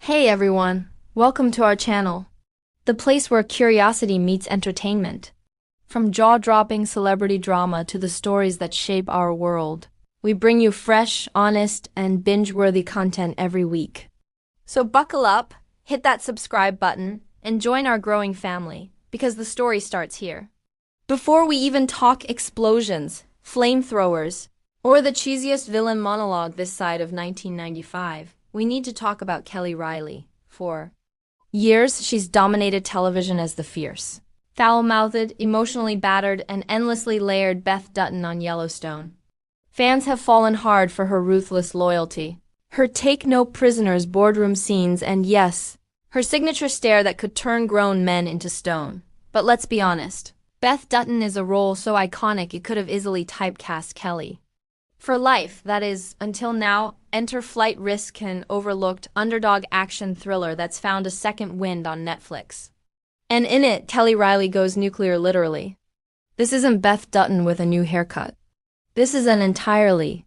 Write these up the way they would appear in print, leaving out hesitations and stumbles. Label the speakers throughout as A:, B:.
A: Hey everyone, welcome to our channel, the place where curiosity meets entertainment. From jaw-dropping celebrity drama to the stories that shape our world, we bring you fresh, honest, and binge-worthy content every week. So buckle up, hit that subscribe button, and join our growing family, because the story starts here. Before we even talk explosions, flamethrowers, or the cheesiest villain monologue this side of 1995, we need to talk about Kelly Reilly. For years, she's dominated television as the fierce, foul-mouthed, emotionally battered, and endlessly layered Beth Dutton on Yellowstone. Fans have fallen hard for her ruthless loyalty, her take-no-prisoners boardroom scenes, and yes, her signature stare that could turn grown men into stone. But let's be honest, Beth Dutton is a role so iconic it could have easily typecast Kelly. For life, that is, until now, enter Flight Risk, an overlooked underdog action thriller that's found a second wind on Netflix. And in it, Kelly Reilly goes nuclear literally. This isn't Beth Dutton with a new haircut. This is an entirely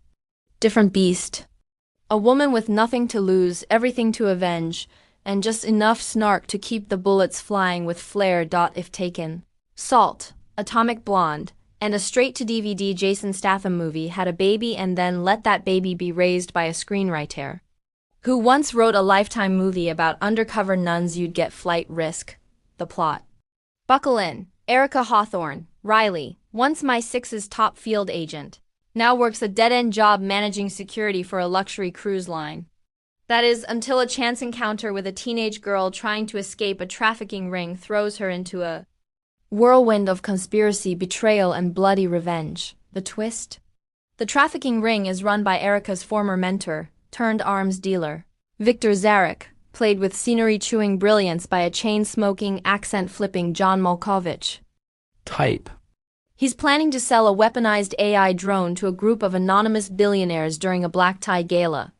A: different beast. A woman with nothing to lose, everything to avenge, and just enough snark to keep the bullets flying with flair. If taken. Salt, Atomic Blonde, and a straight-to-DVD Jason Statham movie had a baby and then let that baby be raised by a screenwriter who once wrote a Lifetime movie about undercover nuns. You'd get Flight Risk. The plot. Buckle in. Erica Hawthorne, Reilly, once My Six's top field agent, now works a dead-end job managing security for a luxury cruise line. That is, until a chance encounter with a teenage girl trying to escape a trafficking ring throws her into a whirlwind of conspiracy, betrayal, and bloody revenge. The twist? The trafficking ring is run by Erica's former mentor, turned arms dealer, Victor Zarek, played with scenery-chewing brilliance by a chain-smoking, accent-flipping John Malkovich.
B: Type.
A: He's planning to sell a weaponized AI drone to a group of anonymous billionaires during a black-tie gala.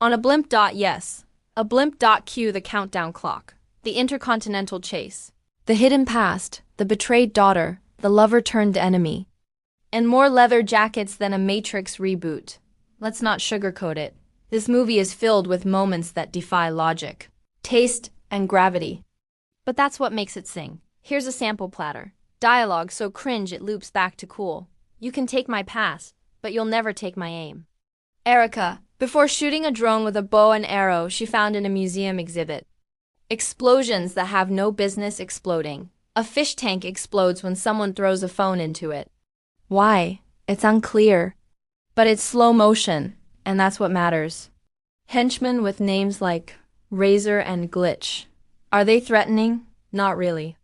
A: On a blimp. Yes. A blimp. Cue the countdown clock. The intercontinental chase. The hidden past, the betrayed daughter, the lover-turned-enemy. And more leather jackets than a Matrix reboot. Let's not sugarcoat it. This movie is filled with moments that defy logic, taste, and gravity. But that's what makes it sing. Here's a sample platter. Dialogue so cringe it loops back to cool. You can take my pass, but you'll never take my aim. Erica, before shooting a drone with a bow and arrow she found in a museum exhibit. Explosions that have no business exploding. A fish tank explodes when someone throws a phone into it. Why? It's unclear. But it's slow motion, and that's what matters. Henchmen with names like Razor and Glitch. Are they threatening? Not really.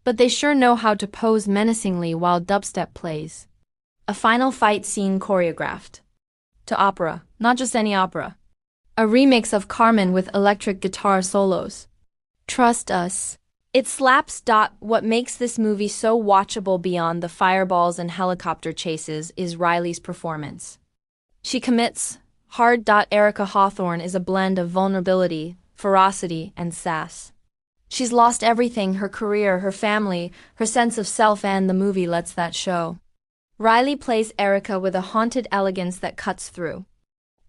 A: But they sure know how to pose menacingly while dubstep plays. A final fight scene choreographed to opera, not just any opera. A remix of Carmen with electric guitar solos. Trust us. It slaps. What makes this movie so watchable beyond the fireballs and helicopter chases is Reilly's performance. She commits hard. Erica Hawthorne is a blend of vulnerability, ferocity, and sass. She's lost everything, her career, her family, her sense of self, and the movie lets that show. Reilly plays Erica with a haunted elegance that cuts through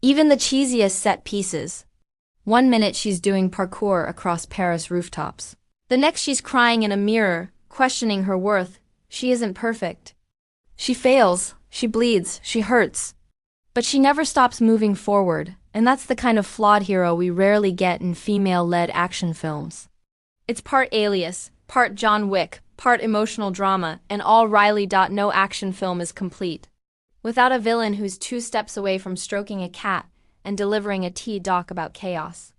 A: even the cheesiest set pieces. One minute she's doing parkour across Paris rooftops. The next she's crying in a mirror, questioning her worth. She isn't perfect. She fails, she bleeds, she hurts. But she never stops moving forward, and that's the kind of flawed hero we rarely get in female-led action films. It's part Alias, part John Wick, part emotional drama, and all Reilly. No action film is complete without a villain who's 2 steps away from stroking a cat and delivering a tea-doc about chaos.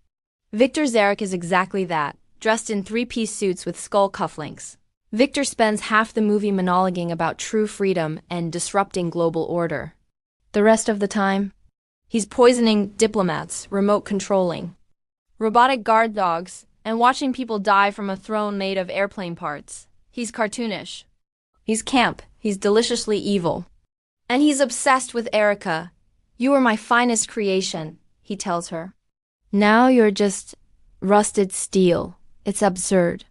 A: Victor Zarek is exactly that, dressed in 3-piece suits with skull cufflinks. Victor spends half the movie monologuing about true freedom and disrupting global order. The rest of the time, he's poisoning diplomats, remote controlling robotic guard dogs, and watching people die from a throne made of airplane parts. He's cartoonish. He's camp. He's deliciously evil. And he's obsessed with Erica. You are my finest creation, he tells her. Now you're just rusted steel. It's absurd.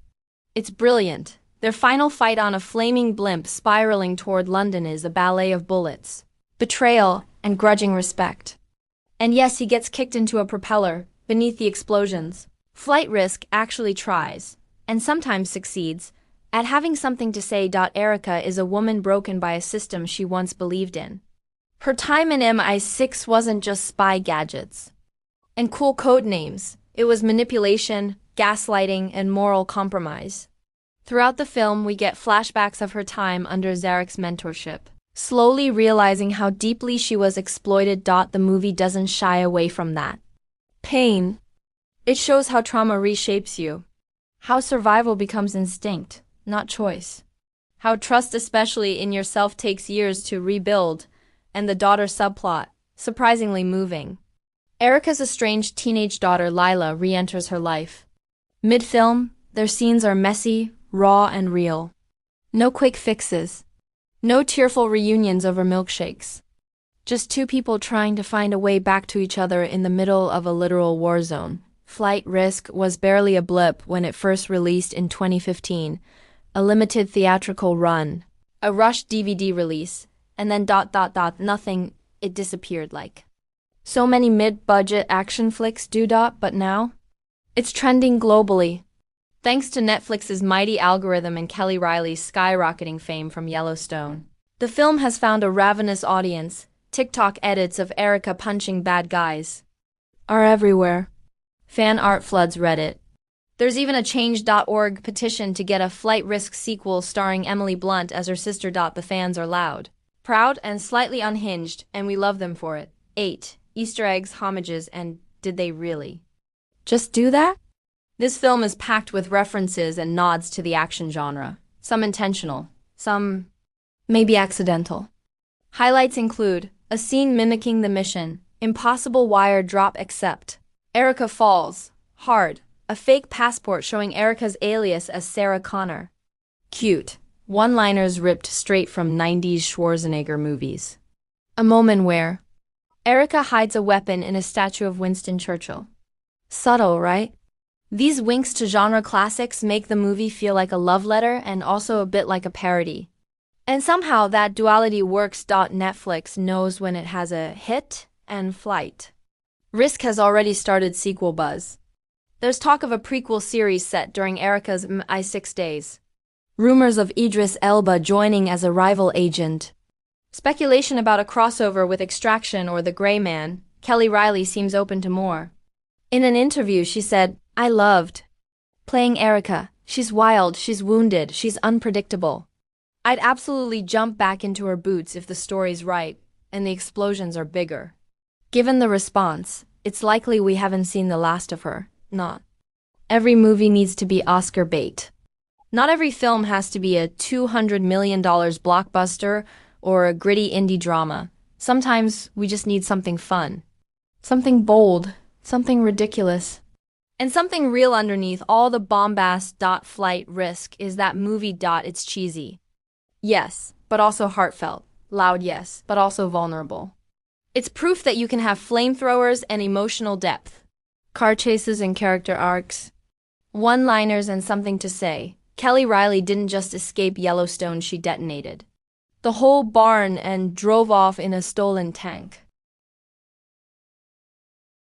A: It's brilliant. Their final fight on a flaming blimp spiraling toward London is a ballet of bullets, betrayal, and grudging respect. And yes, he gets kicked into a propeller beneath the explosions. Flight Risk actually tries, and sometimes succeeds, at having something to say. Erica is a woman broken by a system she once believed in. Her time in MI6 wasn't just spy gadgets and cool code names, it was manipulation, gaslighting, and moral compromise. Throughout the film, we get flashbacks of her time under Zarek's mentorship, slowly realizing how deeply she was exploited. The movie doesn't shy away from that pain. It shows how trauma reshapes you, how survival becomes instinct, not choice, how trust, especially in yourself, takes years to rebuild, and the daughter subplot, surprisingly moving. Erica's estranged teenage daughter Lila re-enters her life. Mid-film, their scenes are messy, raw, and real. No quick fixes. No tearful reunions over milkshakes. Just two people trying to find a way back to each other in the middle of a literal war zone. Flight Risk was barely a blip when it first released in 2015, a limited theatrical run, a rushed DVD release, and then nothing, it disappeared like so many mid-budget action flicks do. But now, it's trending globally. Thanks to Netflix's mighty algorithm and Kelly Reilly's skyrocketing fame from Yellowstone. The film has found a ravenous audience. TikTok edits of Erica punching bad guys are everywhere. Fan art floods Reddit. There's even a change.org petition to get a Flight Risk sequel starring Emily Blunt as her sister. The fans are loud, proud, and slightly unhinged, and we love them for it. 8. Easter eggs, homages, and did they really just do that? This film is packed with references and nods to the action genre, some intentional, some maybe accidental. Highlights include a scene mimicking The Mission, impossible wire drop except Erica falls hard, a fake passport showing Erica's alias as Sarah Connor. Cute. One-liners ripped straight from 90s Schwarzenegger movies. A moment where Erica hides a weapon in a statue of Winston Churchill. Subtle, right? These winks to genre classics make the movie feel like a love letter and also a bit like a parody. And somehow that duality works. Netflix knows when it has a hit and Flight Risk has already started sequel buzz. There's talk of a prequel series set during Erica's MI6 days. Rumors of Idris Elba joining as a rival agent. Speculation about a crossover with Extraction or The Gray Man. Kelly Reilly seems open to more. In an interview, she said, "I loved playing Erica. She's wild, she's wounded, she's unpredictable. I'd absolutely jump back into her boots if the story's right and the explosions are bigger." Given the response, it's likely we haven't seen the last of her. Not every movie needs to be Oscar bait. Not every film has to be a $200 million blockbuster or a gritty indie drama. Sometimes we just need something fun, something bold, something ridiculous, and something real underneath all the bombast. Flight Risk is that movie. It's cheesy, yes, but also heartfelt. Loud, yes, but also vulnerable. It's proof that you can have flamethrowers and emotional depth, car chases and character arcs, one-liners and something to say. Kelly Reilly didn't just escape Yellowstone, she detonated the whole barn and drove off in a stolen tank.